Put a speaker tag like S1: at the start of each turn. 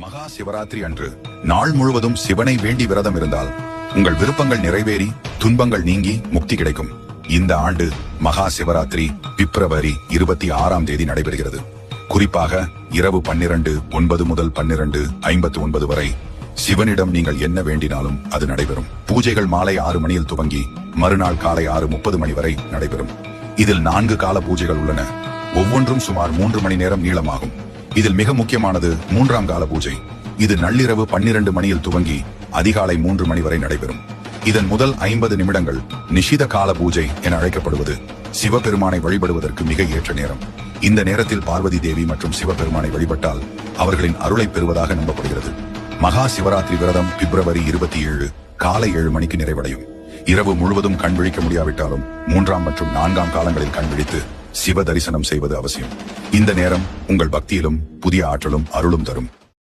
S1: மகா சிவராத்திரி அன்று நாள் முழுவதும் சிவனை வேண்டி விரதம் இருந்தால் உங்கள் விருப்பங்கள் நிறைவேறி துன்பங்கள் நீங்கி முக்தி கிடைக்கும். இந்த ஆண்டு மகா சிவராத்திரி பிப்ரவரி 26ஆம் தேதி நடைபெறுகிறது. குறிப்பாக இரவு 12:09 முதல் 12:59 வரை சிவனிடம் நீங்கள் என்ன வேண்டினாலும் அது நடைபெறும். பூஜைகள் மாலை 6 மணியில் துவங்கி மறுநாள் காலை 6:30 மணி வரை நடைபெறும். இதில் 4 கால பூஜைகள் உள்ளன. ஒவ்வொன்றும் சுமார் 3 மணி நேரம் நீளமாகும். இதில் மிக முக்கியமானது 3ஆம் கால பூஜை. இது நள்ளிரவு 12 மணியில் துவங்கி அதிகாலை 3 மணி வரை நடைபெறும். இதன் முதல் 50 நிமிடங்கள் நிஷித கால பூஜை என அழைக்கப்படுவது சிவபெருமானை வழிபடுவதற்கு மிக ஏற்ற நேரம். இந்த நேரத்தில் பார்வதி தேவி மற்றும் சிவபெருமானை வழிபட்டால் அவர்களின் அருளை பெறுவதாக நம்பப்படுகிறது. மகா சிவராத்திரி விரதம் பிப்ரவரி 27 காலை 7 மணிக்கு நிறைவடையும். இரவு முழுவதும் கண் விழிக்க முடியாவிட்டாலும் 3ஆம் மற்றும் 4ஆம் காலங்களில் கண் விழித்து சிவ தரிசனம் செய்வது அவசியம். இந்த நேரம் உங்கள் பக்தியிலும் புதிய ஆற்றலும் அருளும் தரும்.